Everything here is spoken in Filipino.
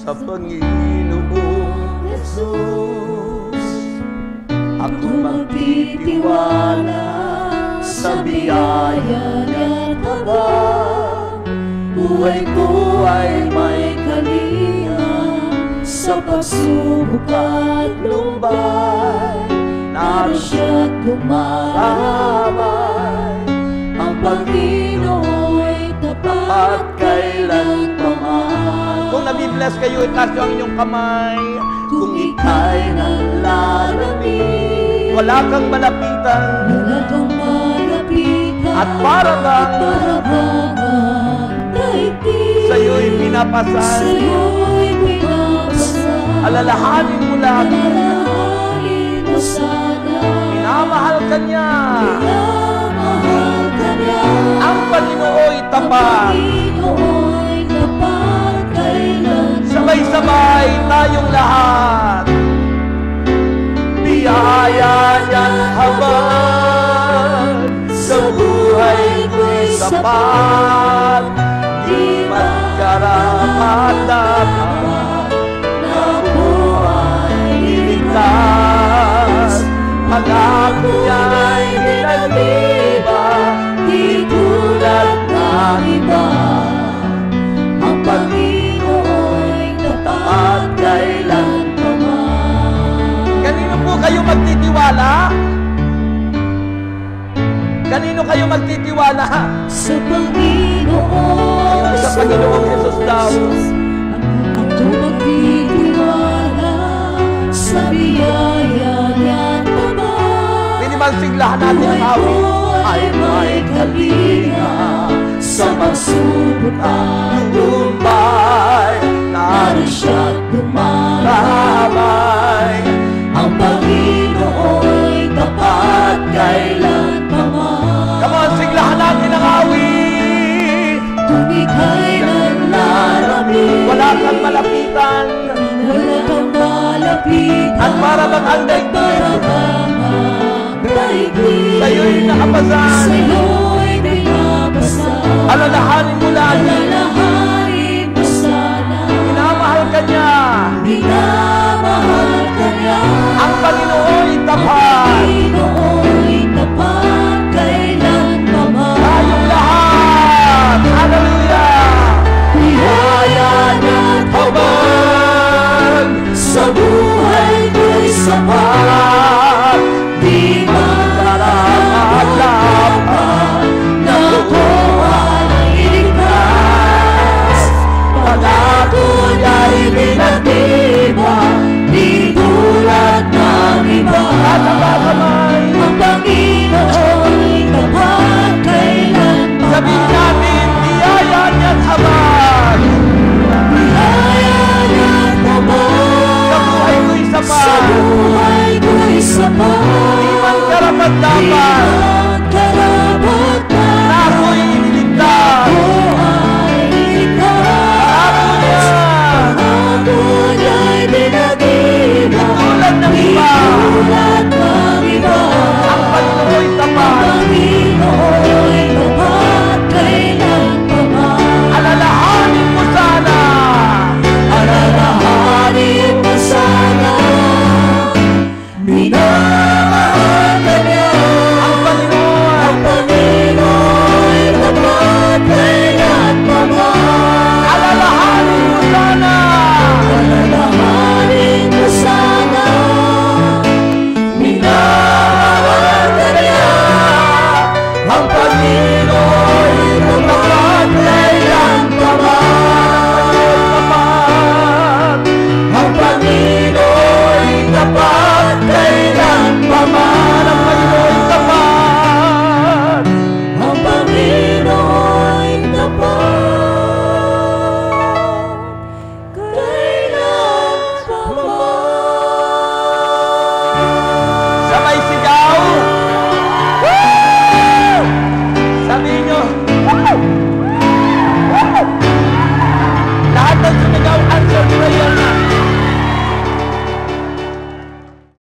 sa Panginoong Jesus. Ako magtitiwala sa biyaya niya't habang buhay ko ay may kalinga. Sa pagsubok at lumbay, naroon siya't gumaramay. Ang Panginoon'y tapat at kailan paman. Kung nabibless kayo, itaas niyo ang inyong kamay. Kung ika'y nalalamig, wala kang malapitan, at para bang sa'yo'y pinapasan. Alalahanin mo lang, minamahal ka niya. Ang Panginoon'y tapat. Sabay-sabay tayong lahat. Biyaya niya't habang sa buhay ko'y sapat. Di magkarapat-dapat na buhay iligtas. Pag-ako niya'y pinag-iba, di tulad ng iba. Ang Panginoon'y tapat kailan paman. Kanino po kayo magtitiwala? Kanino kayo magtitiwala? Sa Panginoon. Sa Panginoong Jesus daw. Ako magtitiwala sa biyaya niya't paman. Minimansiglahan natin ang awit. Ay may kalinga sa pagsubok at lumbay. Naroon siya't gumaramay. Ang Panginoon'y tapat kailan paman. Come on, siglahan natin ang awit. Kung ika'y nalalamig, Wala kang malapitan, wala kang malapitan, at para bang ang daigdig sa'yo'y nakapasan. sa'yo'y pinapasan. Alalahanin mo lang, Alalahanin mo sana, minamahal ka niya. minamahal ka niya. Ang Panginoon'y tapat. Panginoon'y tapat kailan paman. Tayong lahat, hallelujah. Biyaya niya't habang sa buhay ko'y sapat. Di magkarapat-dapat na buhay iligtas. Pag-ako niya'y pinag-iba, di tulad ng iba. Ang Panginoon'y tapat kailan paman. Sabihin natin, biyaya niya't habang Biyaya niya't habang sa buhay ko'y sa sapat. buhay ko'y sapat. Di man karapat-dapat Di man